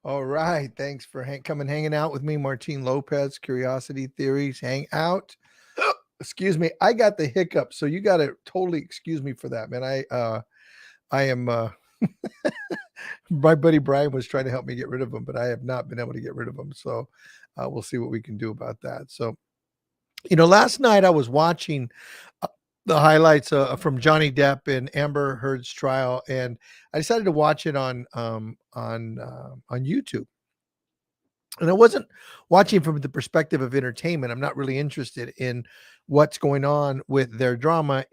All right. Thanks for coming hanging out with me, Martin Lopez, Curiosity Theories Hangout. Excuse me. I got the hiccup, so you got to totally excuse me for that, man. I am my buddy Brian was trying to help me get rid of them, but I have not been able to get rid of them. So we'll see what we can do about that. So, last night I was watching uh, the highlights from Johnny Depp and Amber Heard's trial, and I decided to watch it on YouTube. And I wasn't watching from the perspective of entertainment. I'm not really interested in what's going on with their drama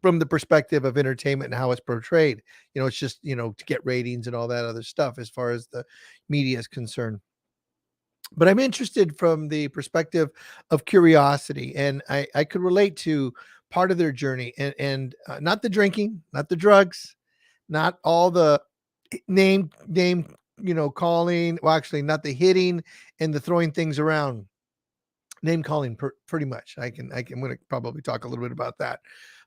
from the perspective of entertainment and how it's portrayed. It's just, to get ratings and all that other stuff as far as the media is concerned. But I'm interested from the perspective of curiosity, and I could relate to part of their journey, and not the drinking, not the drugs, not all the name calling. Well, actually, not the hitting and the throwing things around. Name calling, pretty much. I'm going to probably talk a little bit about that.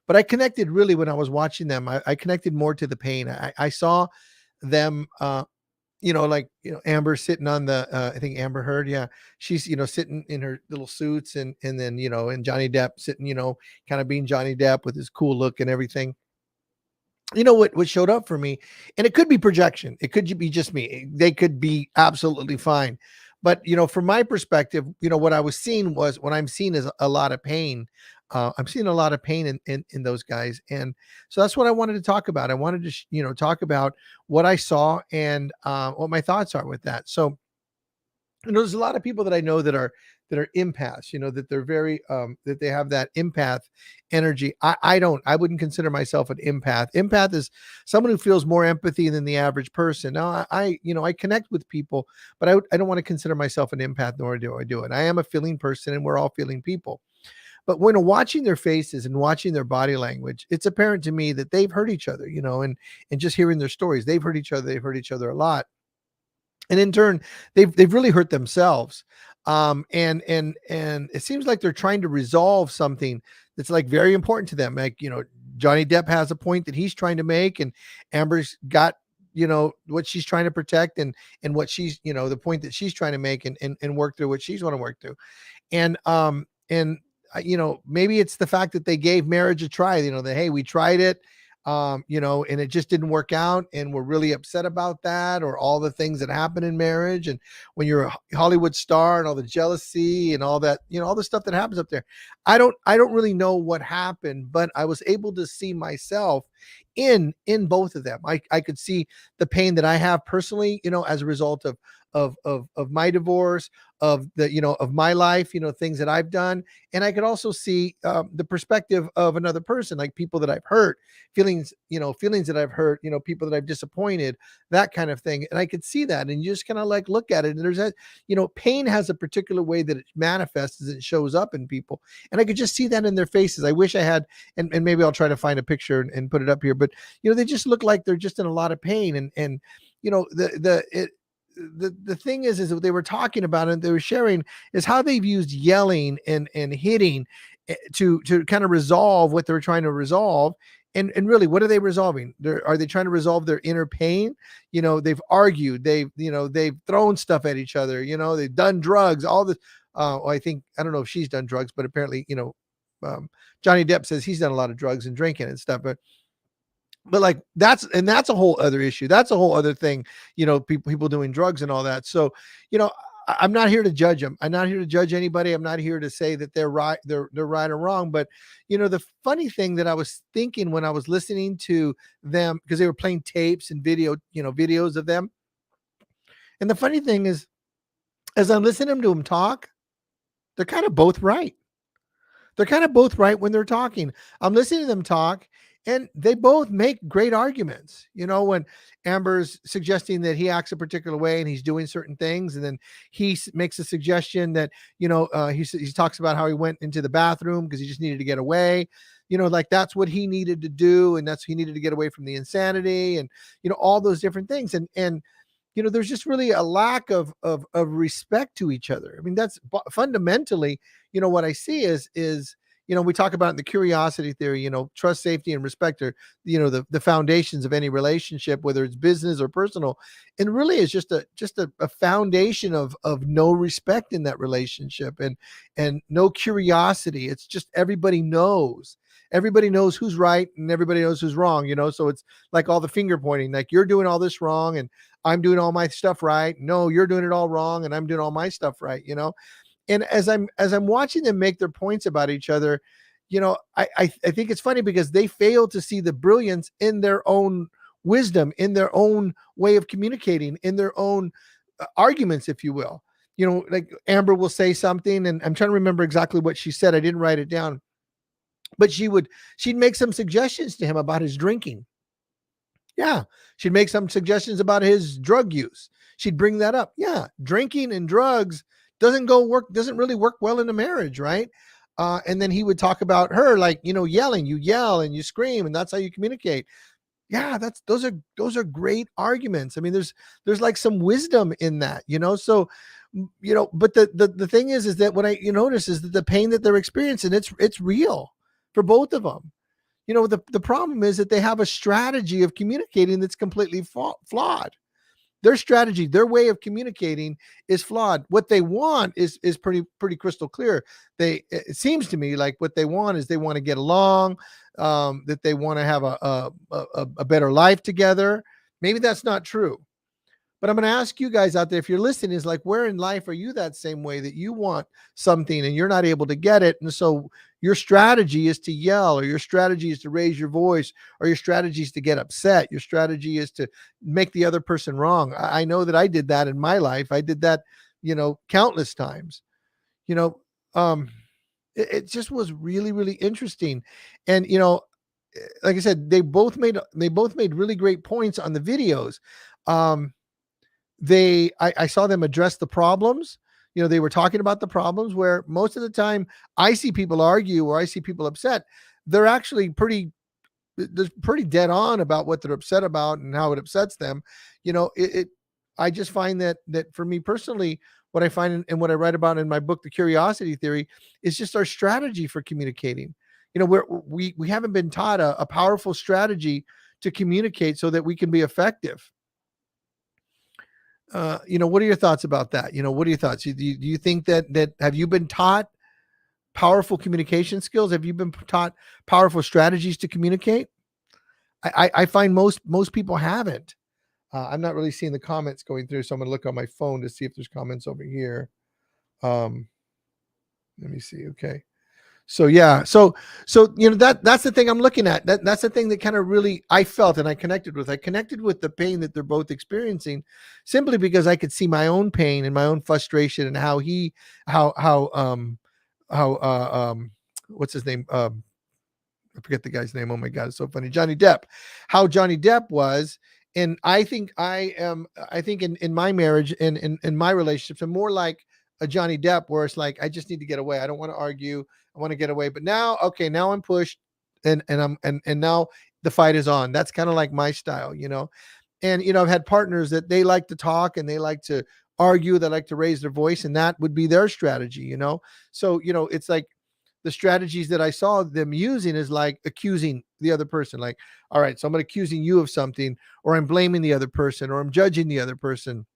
But I connected really when I was watching them. I connected more to the pain. I saw them. Like, Amber sitting on the I think Amber Heard, yeah. She's, sitting in her little suits, and then, and Johnny Depp sitting, kind of being Johnny Depp with his cool look and everything. What showed up for me, and it could be projection, it could be just me, they could be absolutely fine, but from my perspective, what I was seeing was, what I'm seeing is a lot of pain. I'm seeing a lot of pain in those guys, and so that's what I wanted to talk about. I wanted to talk about what I saw, and what my thoughts are with that. So, there's a lot of people that I know that are empaths, that they're very that they have that empath energy. I wouldn't consider myself an empath. Empath is someone who feels more empathy than the average person. Now, I connect with people, but I don't want to consider myself an empath, nor do I do it. I am a feeling person, and we're all feeling people. But when watching their faces and watching their body language, it's apparent to me that they've hurt each other, and just hearing their stories, they've hurt each other a lot, and in turn they've really hurt themselves. And it seems like they're trying to resolve something that's, like, very important to them. Like, Johnny Depp has a point that he's trying to make, and Amber's got, what she's trying to protect, and what she's, the point that she's trying to make, and work through what she's want to work through. And maybe it's the fact that they gave marriage a try, that, hey, we tried it, and it just didn't work out, and we're really upset about that, or all the things that happen in marriage, and when you're a Hollywood star, and all the jealousy and all that, all the stuff that happens up there. I don't really know what happened, but I was able to see myself in both of them. I could see the pain that I have personally, as a result of my divorce, of the, of my life, things that I've done. And I could also see the perspective of another person, like people that I've hurt, feelings that I've hurt, people that I've disappointed, that kind of thing. And I could see that, and you just kind of, like, look at it, and there's that, pain has a particular way that it manifests as it shows up in people. And I could just see that in their faces. I wish I had, and maybe I'll try to find a picture and put it up here, but they just look like they're just in a lot of pain. And the thing is that they were talking about, and they were sharing, is how they've used yelling and hitting to kind of resolve what they're trying to resolve. And really, what are they resolving? Are they trying to resolve their inner pain? They've argued, they've thrown stuff at each other, they've done drugs, all this. Well, I don't know if she's done drugs, but apparently, Johnny Depp says he's done a lot of drugs and drinking and stuff. But like, that's a whole other issue. That's a whole other thing, people doing drugs and all that. So, I'm not here to judge them. I'm not here to judge anybody. I'm not here to say that they're right, they're right or wrong. But the funny thing that I was thinking when I was listening to them, because they were playing tapes and videos of them. And the funny thing is, as I'm listening to them talk, they're kind of both right. They're kind of both right when they're talking. I'm listening to them talk, and they both make great arguments. When Amber's suggesting that he acts a particular way and he's doing certain things, and then he makes a suggestion that, he talks about how he went into the bathroom because he just needed to get away. Like, that's what he needed to do, and he needed to get away from the insanity, and all those different things. And there's just really a lack of respect to each other. I mean, that's fundamentally, what I see is we talk about in the curiosity theory, trust, safety, and respect are, the foundations of any relationship, whether it's business or personal. And really it's just a foundation of no respect in that relationship, and no curiosity. It's just everybody knows who's right and everybody knows who's wrong, so it's like all the finger pointing, like you're doing all this wrong and I'm doing all my stuff right. No, you're doing it all wrong and I'm doing all my stuff right. And as I'm watching them make their points about each other, I think it's funny because they fail to see the brilliance in their own wisdom, in their own way of communicating, in their own arguments, if you will. Like Amber will say something, and I'm trying to remember exactly what she said. I didn't write it down, but she'd make some suggestions to him about his drinking. Yeah. She'd make some suggestions about his drug use. She'd bring that up. Yeah. Drinking and drugs doesn't really work well in a marriage, right? And then he would talk about her, like, yelling. You yell and you scream, and that's how you communicate. Yeah, those are great arguments. I mean, there's like some wisdom in that, So, but the thing is that what you notice is that the pain that they're experiencing, it's real for both of them. The problem is that they have a strategy of communicating that's completely flawed. Their strategy, their way of communicating is flawed. What they want is pretty crystal clear. It seems to me like what they want is they want to get along, that they want to have a better life together. Maybe that's not true. But I'm going to ask you guys out there, if you're listening, is like, where in life are you that same way, that you want something and you're not able to get it? And so your strategy is to yell, or your strategy is to raise your voice, or your strategy is to get upset. Your strategy is to make the other person wrong. I know that I did that in my life. I did that, countless times, it just was really, really interesting. And, like I said, they both made really great points on the videos. I saw them address the problems. They were talking about the problems, where most of the time I see people argue or I see people upset. They're actually pretty dead on about what they're upset about and how it upsets them. I just find that for me personally, what I find and what I write about in my book, The Curiosity Theory, is just our strategy for communicating. We haven't been taught a powerful strategy to communicate so that we can be effective. What are your thoughts about that? What are your thoughts? Do you think that have you been taught powerful communication skills? Have you been taught powerful strategies to communicate? I find most people haven't. I'm not really seeing the comments going through, so I'm going to look on my phone to see if there's comments over here. Let me see. Okay. So yeah, so that's the thing I'm looking at. That's the thing that kind of really I felt and I connected with. I connected with the pain that they're both experiencing, simply because I could see my own pain and my own frustration, and how what's his name? I forget the guy's name. Oh my God, it's so funny. Johnny Depp. How Johnny Depp was. And I think in my marriage and in my relationships, I'm more like a Johnny Depp, where it's like, I just need to get away. I don't want to argue. I want to get away. But now I'm pushed, and now the fight is on. That's kind of like my style, And I've had partners that they like to talk and they like to argue, they like to raise their voice, and that would be their strategy, So, it's like the strategies that I saw them using is like accusing the other person. Like, all right, so I'm accusing you of something, or I'm blaming the other person, or I'm judging the other person.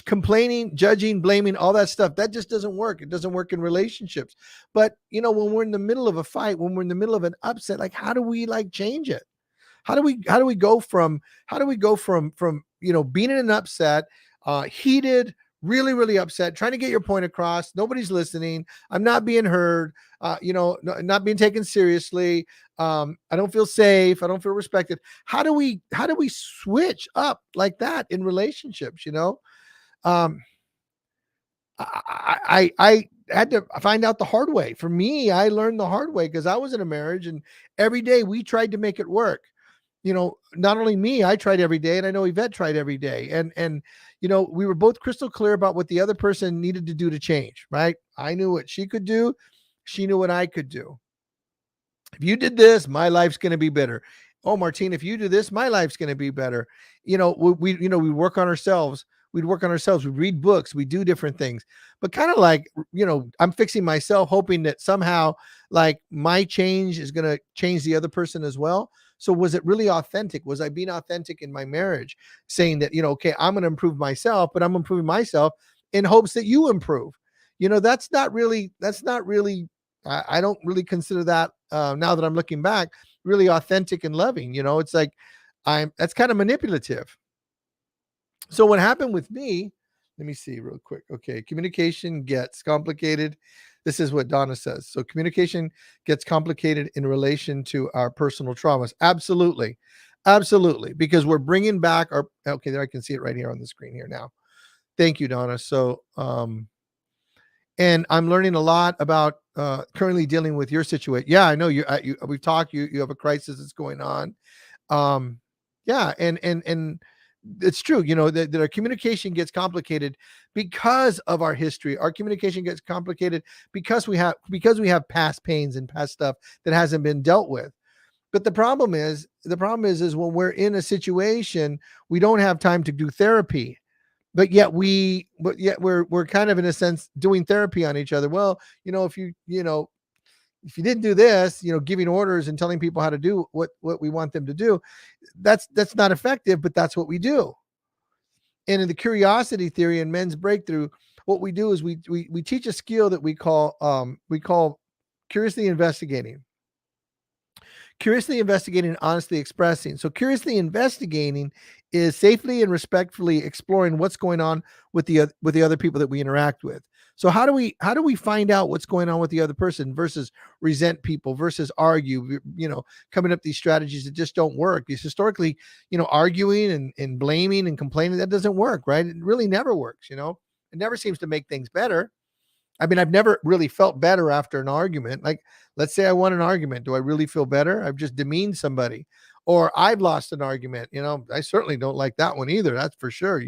Complaining, judging, blaming, all that stuff, that just doesn't work. It doesn't work in relationships. But, when we're in the middle of a fight, when we're in the middle of an upset, like, how do we change it? How do we go from being in an upset, heated, really, really upset, trying to get your point across. Nobody's listening. I'm not being heard, not being taken seriously. I don't feel safe. I don't feel respected. How do we switch up like that in relationships? I had to find out the hard way. For me, I learned the hard way because I was in a marriage, and every day we tried to make it work. Not only me, I tried every day, and I know Yvette tried every day. And we were both crystal clear about what the other person needed to do to change, right? I knew what she could do. She knew what I could do. If you did this, my life's going to be better. Oh, Martine, if you do this, my life's going to be better. We work on ourselves. we'd work on ourselves, we'd read books, we do different things, but kind of like, I'm fixing myself, hoping that somehow like my change is going to change the other person as well. So was it really authentic? Was I being authentic in my marriage, saying that, okay, I'm going to improve myself, but I'm improving myself in hopes that you improve? That's not really, I don't really consider that, now that I'm looking back, really authentic and loving. It's like, that's kind of manipulative. So what happened with me, let me see real quick. Okay. Communication gets complicated. This is what Donna says. So communication gets complicated in relation to our personal traumas. Absolutely. Absolutely. Because we're bringing back okay, there, I can see it right here on the screen here now. Thank you, Donna. So, and I'm learning a lot about currently dealing with your situation. Yeah, I know we've talked, you have a crisis that's going on. Yeah. And it's true, that our communication gets complicated because of our history. Our communication gets complicated because we have past pains and past stuff that hasn't been dealt with. But the problem is when we're in a situation, we don't have time to do therapy, but yet we're kind of, in a sense, doing therapy on each other. Well, if you didn't do this, giving orders and telling people how to do what we want them to do, that's not effective, but that's what we do. And in the curiosity theory and men's breakthrough, what we do is we teach a skill that we call curiously investigating. Curiously investigating and honestly expressing. So curiously investigating is safely and respectfully exploring what's going on with the other people that we interact with. So how do we find out what's going on with the other person versus resent people versus argue, coming up these strategies that just don't work? Because historically, arguing and blaming and complaining, that doesn't work, right? It really never works. It never seems to make things better. I mean, I've never really felt better after an argument. Like, let's say I won an argument. Do I really feel better? I've just demeaned somebody. Or I've lost an argument. I certainly don't like that one either. That's for sure,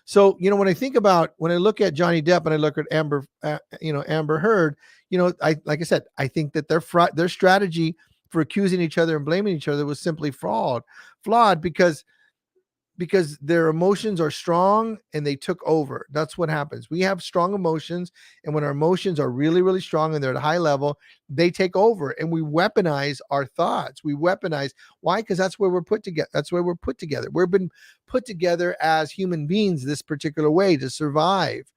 So, when I look at Johnny Depp and I look at Amber Heard, like I said, I think that their strategy for accusing each other and blaming each other was simply flawed because their emotions are strong and they took over. That's what happens. We have strong emotions, and when our emotions are really, really strong and they're at a high level, they take over, and we weaponize our thoughts. Why? Because that's where we're put together. We've been put together as human beings this particular way to survive.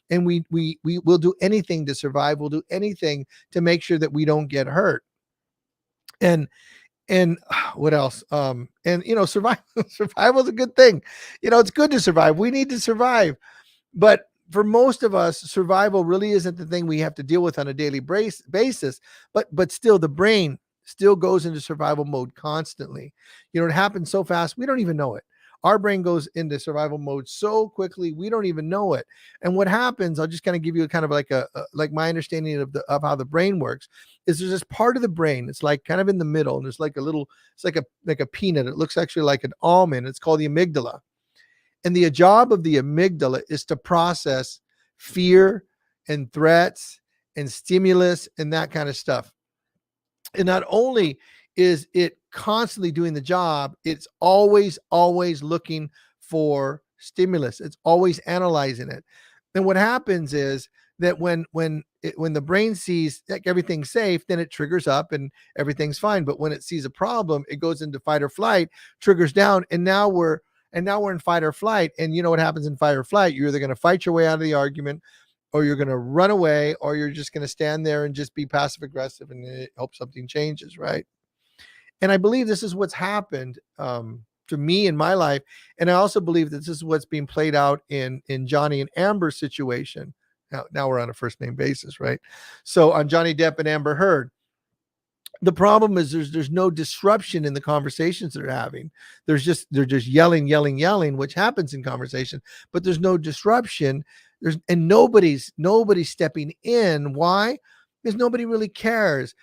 And we will do anything to survive. We'll do anything to make sure that we don't get hurt. And what else? And survival is a good thing. It's good to survive. We need to survive. But for most of us, survival really isn't the thing we have to deal with on a daily basis. But still, the brain still goes into survival mode constantly. It happens so fast, we don't even know it. Our brain goes into survival mode so quickly, we don't even know it. And what happens, I'll just kind of give you kind of like like my understanding of how the brain works, is there's this part of the brain, it's like kind of in the middle, and there's like it's like a peanut. It looks actually like an almond. It's called the amygdala. And the job of the amygdala is to process fear and threats and stimulus and that kind of stuff. And not only is it constantly doing the job, it's always looking for stimulus. It's always analyzing it. And what happens is that when the brain sees like everything's safe, then it triggers up and everything's fine. But when it sees a problem, it goes into fight or flight, triggers down, and now we're in fight or flight. And you know what happens in fight or flight? You're either going to fight your way out of the argument, or you're going to run away, or you're just going to stand there and just be passive aggressive and hope something changes, right? And I believe this is what's happened to me in my life. And I also believe that this is what's being played out in Johnny and Amber's situation. Now we're on a first name basis, right? So on Johnny Depp and Amber Heard, the problem is there's no disruption in the conversations they're having. They're just yelling, which happens in conversation, but there's no disruption. And nobody's stepping in. Why? Because nobody really cares.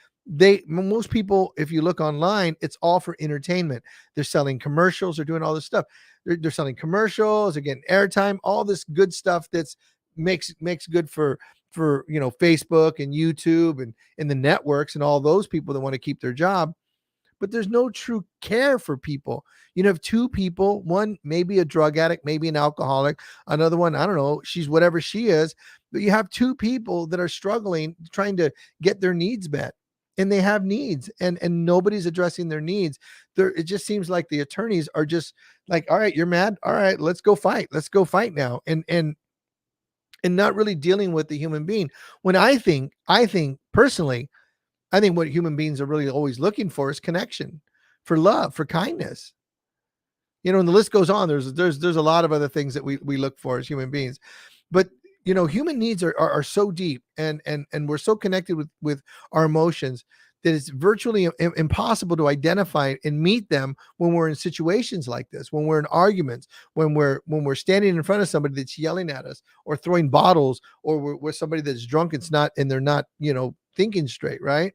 Most people, if you look online, it's all for entertainment. They're selling commercials. They're doing all this stuff. They're selling commercials, again, airtime, all this good stuff that's makes good for Facebook and YouTube and the networks and all those people that want to keep their job. but there's no true care for people. You have two people, one maybe a drug addict, maybe an alcoholic, another one, I don't know, she's whatever she is, but you have two people that are struggling, trying to get their needs met. And they have needs, and nobody's addressing their needs. It just seems like the attorneys are just like, all right, you're mad. All right, let's go fight. Let's go fight now. And not really dealing with the human being. When I think personally, I think what human beings are really always looking for is connection, for love, for kindness. And the list goes on. There's a lot of other things that we look for as human beings. But human needs are so deep, and we're so connected with our emotions, that it's virtually impossible to identify and meet them when we're in situations like this, when we're in arguments, when we're standing in front of somebody that's yelling at us, or throwing bottles, or we're with somebody that's drunk, and they're not thinking straight, right?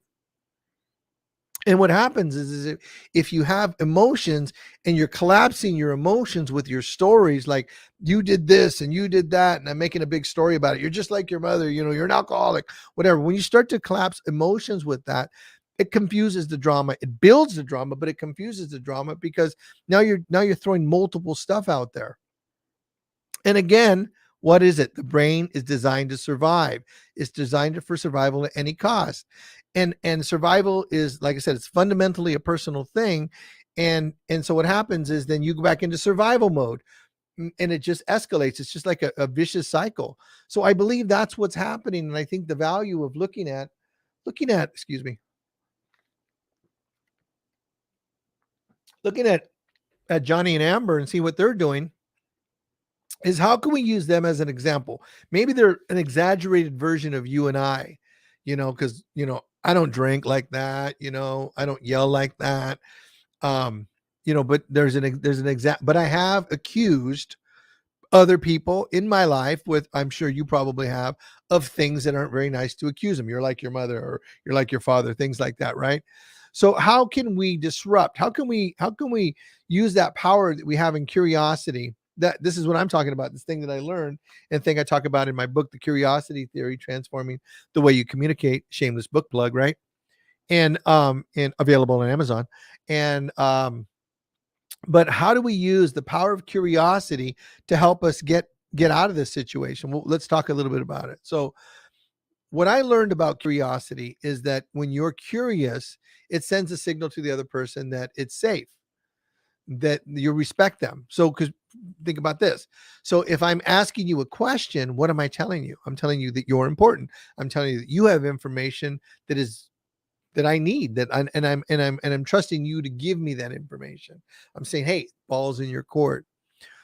And what happens is if you have emotions and you're collapsing your emotions with your stories, like, you did this and you did that, and I'm making a big story about it. You're just like your mother, you're an alcoholic, whatever. When you start to collapse emotions with that, it confuses the drama. It builds the drama, but it confuses the drama, because now you're throwing multiple stuff out there. And again, what is it? The brain is designed to survive. It's designed for survival at any cost. And survival is, like I said, it's fundamentally a personal thing. And so what happens is then you go back into survival mode, and it just escalates. It's just like a vicious cycle. So I believe that's what's happening. And I think the value of excuse me, looking at Johnny and Amber and see what they're doing, is how can we use them as an example? Maybe they're an exaggerated version of you and I, because, I don't drink like that, I don't yell like that. But there's an exact, but I have accused other people in my life, with, I'm sure you probably have, of things that aren't very nice to accuse them. You're like your mother, or you're like your father, things like that, right? So how can we disrupt? How can we use that power that we have in curiosity? That This is what I'm talking about, this thing that I learned, and thing I talk about in my book, The Curiosity Theory, Transforming the Way You Communicate. Shameless book plug, right? And available on Amazon. And but how do we use the power of curiosity to help us get out of this situation? Well, let's talk a little bit about it. So what I learned about curiosity is that when you're curious, it sends a signal to the other person that it's safe, that you respect them. So, because think about this. So if I'm asking you a question, what am I telling you? I'm telling you that you're important. I'm telling you that you have information that I need, and I'm trusting you to give me that information. I'm saying, hey, ball's in your court.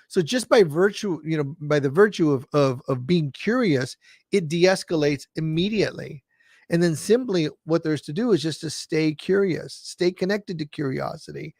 So just by the virtue of being curious, it de-escalates immediately. And then simply what there's to do is just to stay curious, stay connected to curiosity.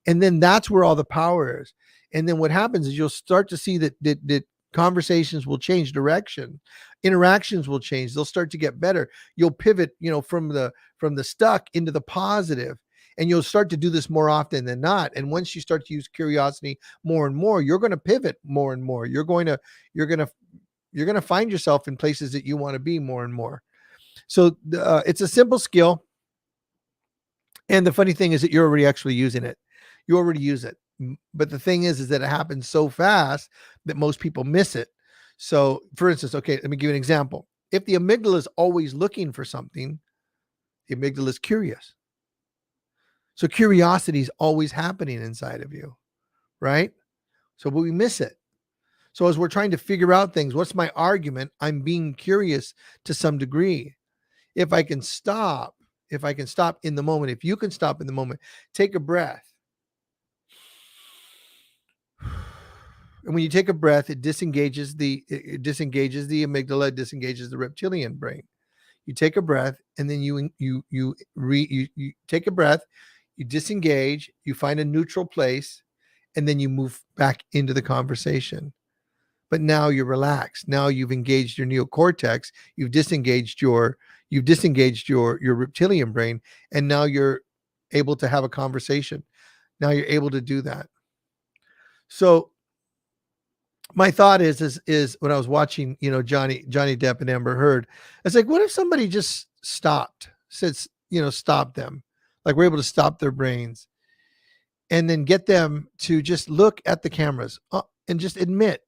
And then that's where all the power is. And then what happens is you'll start to see that conversations will change direction, interactions will change, they'll start to get better. You'll pivot, from the stuck into the positive, and you'll start to do this more often than not. And once you start to use curiosity more and more, you're going to pivot more and more. You're going to find yourself in places that you want to be more and more. So it's a simple skill. And the funny thing is that you're already actually using it. You already use it. But the thing is that it happens so fast that most people miss it. So for instance, okay, let me give you an example. If the amygdala is always looking for something, the amygdala is curious. So curiosity is always happening inside of you, right? So but we miss it. So as we're trying to figure out things, what's my argument? I'm being curious to some degree. If I can stop in the moment, if you can stop in the moment, take a breath. And when you take a breath, it disengages the amygdala, it disengages the reptilian brain. You take a breath, and then you take a breath, you disengage, you find a neutral place, and then you move back into the conversation. But now you're relaxed. Now you've engaged your neocortex, you've disengaged your reptilian brain, and now you're able to have a conversation. Now you're able to do that. So my thought is when I was watching, Johnny Depp and Amber Heard, it's like, what if somebody just stopped, stop them? Like we're able to stop their brains and then get them to just look at the cameras and just admit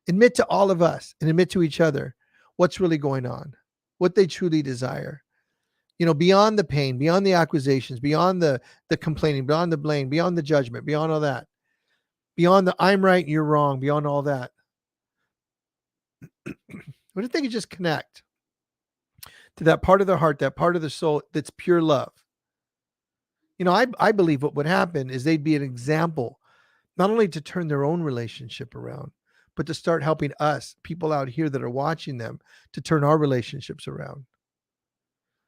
to all of us and admit to each other what's really going on, what they truly desire. Beyond the pain, beyond the accusations, beyond the complaining, beyond the blame, beyond the judgment, beyond all that, beyond the I'm right and you're wrong, beyond all that. What if they could just connect to that part of their heart, that part of their soul that's pure love? I believe what would happen is they'd be an example, not only to turn their own relationship around, but to start helping us, people out here that are watching them, to turn our relationships around.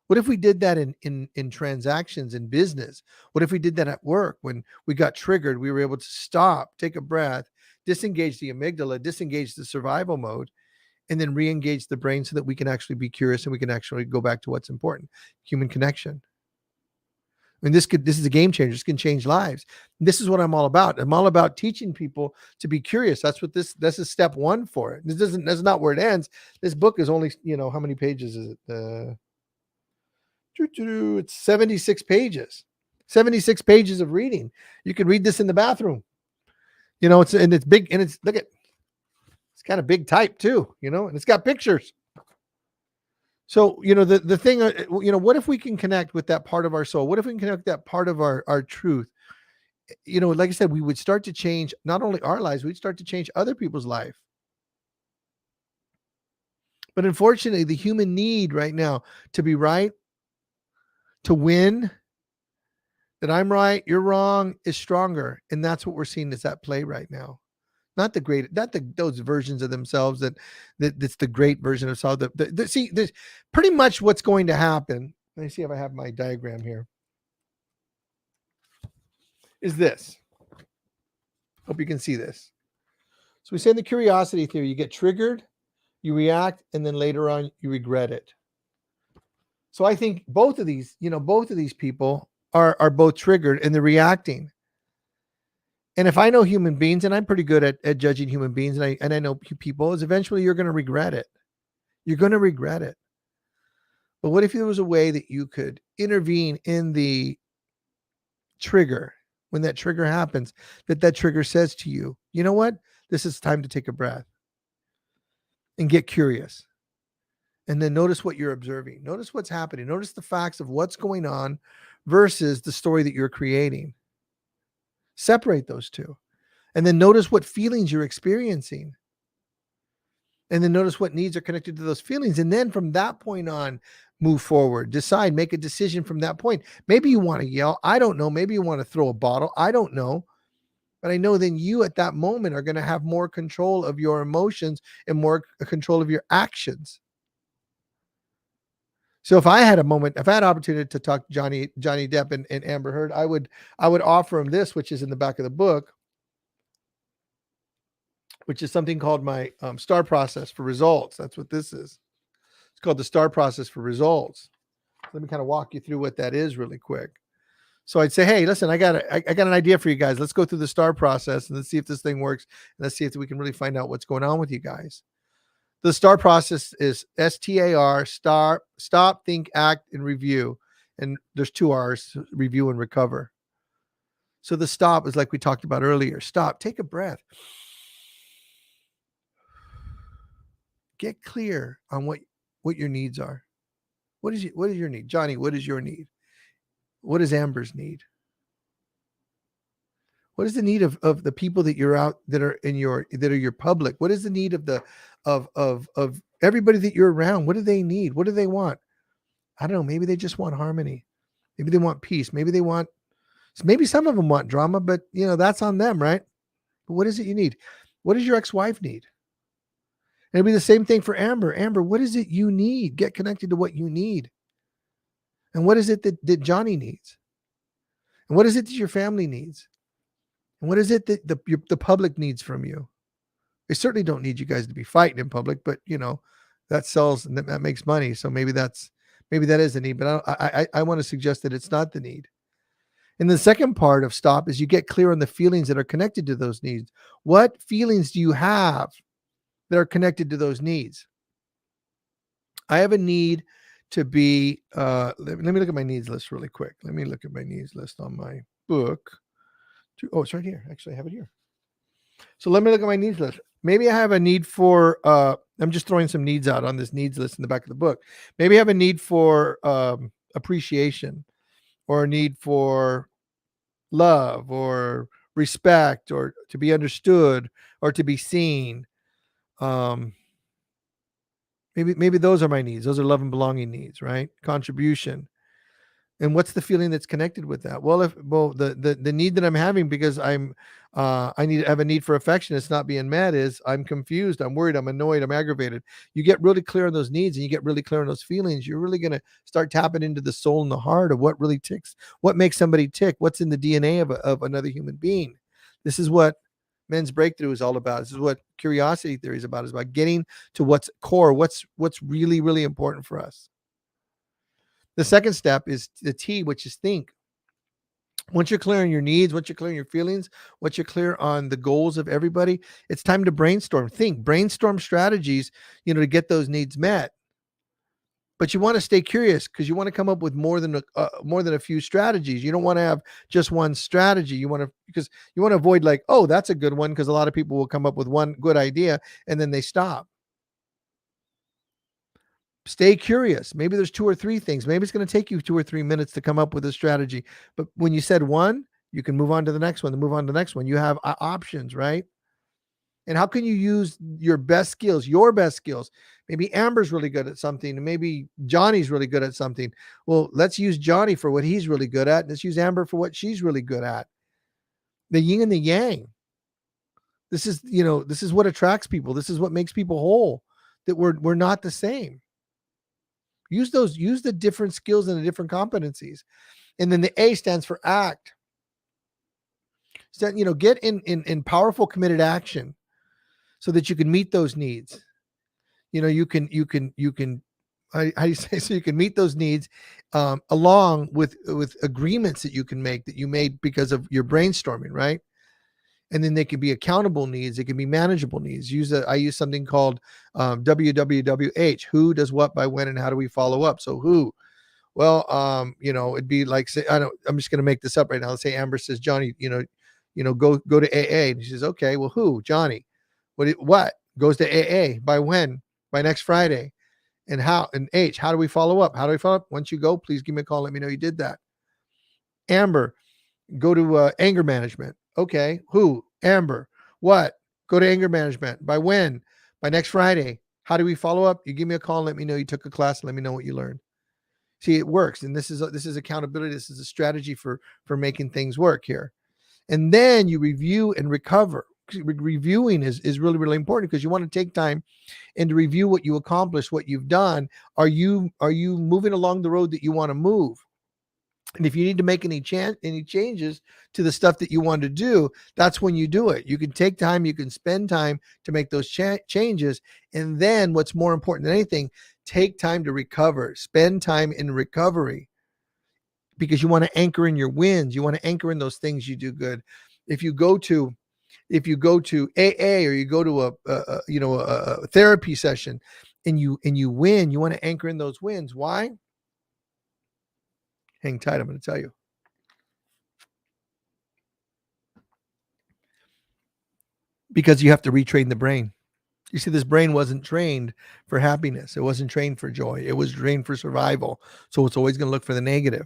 What if we did that in transactions, in business? What if we did that at work? When we got triggered, we were able to stop, take a breath, disengage the amygdala, disengage the survival mode, and then re-engage the brain so that we can actually be curious and we can actually go back to what's important: human connection. I mean, this is a game changer. This can change lives. This is what I'm all about. I'm all about teaching people to be curious. That's is step one for it. That's not where it ends. This book is only, how many pages is it? It's 76 pages. 76 pages of reading. You can read this in the bathroom. It's big, and it's it's kind of big type too, and it's got pictures. So, the thing, what if we can connect with that part of our soul? What if we can connect that part of our truth? Like I said, we would start to change not only our lives, we'd start to change other people's life. But unfortunately, the human need right now to be right, to win, that I'm right, you're wrong, is stronger. And that's what we're seeing is at play right now. Not those versions of themselves that's the great version of self. See, there's pretty much what's going to happen. Let me see if I have my diagram here. Is this. Hope you can see this. So we say in the curiosity theory, you get triggered, you react, and then later on you regret it. So I think both of these people are both triggered and they're reacting. And if I know human beings, and I'm pretty good at judging human beings, and I know people, is eventually you're going to regret it. You're going to regret it. But what if there was a way that you could intervene in the trigger when that trigger happens, that trigger says to you, you know what? This is time to take a breath and get curious. And then notice what you're observing. Notice what's happening. Notice the facts of what's going on versus the story that you're creating. Separate those two. And then notice what feelings you're experiencing. And then notice what needs are connected to those feelings. And then from that point on, move forward. Decide, make a decision from that point. Maybe you want to yell. I don't know. Maybe you want to throw a bottle. I don't know. But I know then you at that moment are going to have more control of your emotions and more control of your actions. So if I had an opportunity to talk to Johnny Depp and Amber Heard, I would offer him this, which is in the back of the book, which is something called my STAR process for results. That's what this is. It's called the STAR process for results. Let me kind of walk you through what that is really quick. So I'd say, hey, listen, I got an idea for you guys. Let's go through the STAR process and let's see if this thing works. And let's see if we can really find out what's going on with you guys. The STAR process is STAR, stop, think, act, and review. And there's 2 R's, review and recover. So the stop is like we talked about earlier. Stop, take a breath. Get clear on what your needs are. What is your need? Johnny, what is your need? What is Amber's need? What is the need of the people that you're out that are your public? What is the need of everybody that you're around? What do they need? What do they want? I don't know. Maybe they just want harmony. Maybe they want peace. Maybe some of them want drama, but that's on them, right? But what is it you need? What does your ex-wife need? And it'll be the same thing for Amber. Amber, what is it you need? Get connected to what you need. And what is it that Johnny needs? And what is it that your family needs? And what is it that the public needs from you? They certainly don't need you guys to be fighting in public, but that sells and that makes money. So maybe that is the need, but I want to suggest that it's not the need. And the second part of stop is you get clear on the feelings that are connected to those needs. What feelings do you have that are connected to those needs? I have a need to be, let me look at my needs list really quick. Let me look at my needs list on my book. Oh, it's right here. Actually, I have it here. So let me look at my needs list. Maybe I have a need for, I'm just throwing some needs out on this needs list in the back of the book. Maybe I have a need for appreciation, or a need for love, or respect, or to be understood, or to be seen. Um, maybe those are my needs. Those are love and belonging needs, right? Contribution. And what's the feeling that's connected with that? Well, the need that I'm having, because I have a need for affection, it's not being met, is I'm confused, I'm worried, I'm annoyed, I'm aggravated. You get really clear on those needs and you get really clear on those feelings, you're really going to start tapping into the soul and the heart of what really ticks, what makes somebody tick, what's in the DNA of another human being. This is what men's breakthrough is all about. This is what curiosity theory is about. It's about getting to what's core, what's really, really important for us. The second step is the T, which is think. Once you're clear on your needs, once you're clear on your feelings, once you're clear on the goals of everybody, it's time to brainstorm. Think, brainstorm strategies, to get those needs met. But you want to stay curious, because you want to come up with more than a few strategies. You don't want to have just one strategy. Because you want to avoid, like, oh, that's a good one, because a lot of people will come up with one good idea and then they stop. Stay curious. Maybe there's 2 or 3 things. Maybe it's going to take you 2 or 3 minutes to come up with a strategy. But when you said one, you can move on to the next one, and move on to the next one. You have options, right? And how can you use your best skills, Maybe Amber's really good at something, and maybe Johnny's really good at something. Well, let's use Johnny for what he's really good at. And let's use Amber for what she's really good at. The yin and the yang. This is what attracts people. This is what makes people whole, that we're not the same. Use the different skills and the different competencies. And then the A stands for act. So, get in powerful, committed action, so that you can meet those needs. You can, how do you say, so you can meet those needs, along with agreements that you can make, that you made because of your brainstorming, right? And then they can be accountable needs. They can be manageable needs. I use something called WWWH. Who does what, by when, and how do we follow up? So who? Well, it'd be like, say, I'm just going to make this up right now. Let's say Amber says, Johnny, go to AA. And she says, okay, well, who? Johnny. What goes to AA? By when? By next Friday. And how? And H, how do we follow up? Once you go, please give me a call. Let me know you did that. Amber, go to anger management. Okay. Who? Amber. What? Go to anger management. By when? By next Friday. How do we follow up? You give me a call. Let me know you took a class. Let me know what you learned. See, it works. And this is accountability. This is a strategy for making things work here. And then you review and recover. Reviewing is really, really important, because you want to take time and to review what you accomplished, what you've done. Are you moving along the road that you want to move? And if you need to make any changes to the stuff that you want to do, that's when you do it. You can take time, you can spend time to make those changes. And then what's more important than anything, take time to recover, spend time in recovery, because you want to anchor in your wins. You want to anchor in those things you do good. If you go to AA, or you go to a therapy session, and you win, you want to anchor in those wins. Why? Hang tight, I'm going to tell you. Because you have to retrain the brain. You see, this brain wasn't trained for happiness. It wasn't trained for joy. It was trained for survival. So it's always going to look for the negative.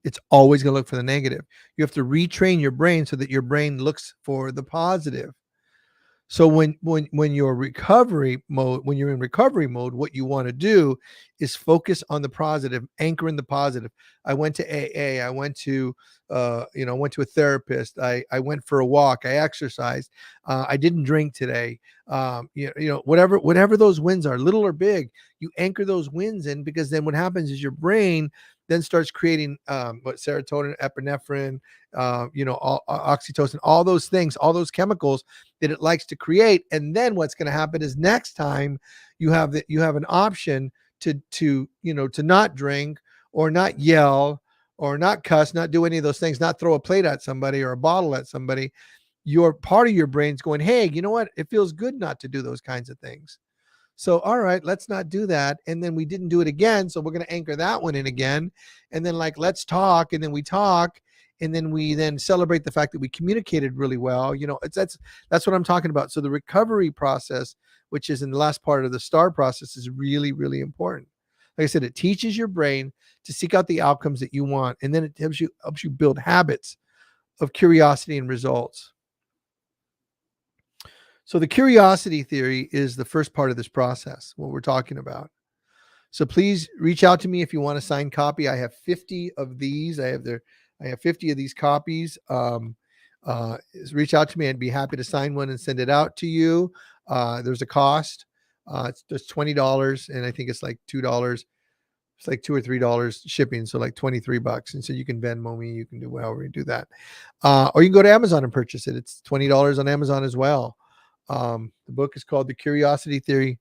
It's always going to look for the negative. You have to retrain your brain so that your brain looks for the positive. So when you're in recovery mode, what you want to do is focus on the positive, anchor in the positive. I went to AA. I went to went to a therapist. I went for a walk. I exercised. I didn't drink today. Whatever those wins are, little or big, you anchor those wins in, because then what happens is your brain then starts creating serotonin, epinephrine, oxytocin, all those things, all those chemicals that it likes to create. And then what's going to happen is next time you have an option to not drink, or not yell, or not cuss, not do any of those things, not throw a plate at somebody or a bottle at somebody. Your part of your brain's going, hey, you know what? It feels good not to do those kinds of things. So, all right, let's not do that. And then we didn't do it again. So we're going to anchor that one in again. And then like, let's talk. And then we talk. And then we then celebrate the fact that we communicated really well. That's what I'm talking about. So the recovery process, which is in the last part of the STAR process, is really, really important. Like I said, it teaches your brain to seek out the outcomes that you want. And then it helps you build habits of curiosity and results. So the curiosity theory is the first part of this process, what we're talking about. So please reach out to me if you want a signed copy. I have 50 of these. I have 50 of these copies. Reach out to me. I'd be happy to sign one and send it out to you. There's a cost. It's just $20, and I think it's like $2. It's like $2 or $3 shipping, so like $23. And so you can Venmo me. You can do however you do that, or you can go to Amazon and purchase it. It's $20 on Amazon as well. The book is called The Curiosity Theory,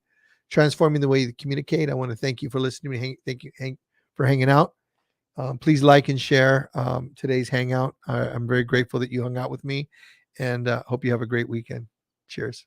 Transforming the Way You Communicate. I want to thank you for listening. Thank you, Hank, for hanging out. Please like and share today's Hangout. I'm very grateful that you hung out with me, and hope you have a great weekend. Cheers.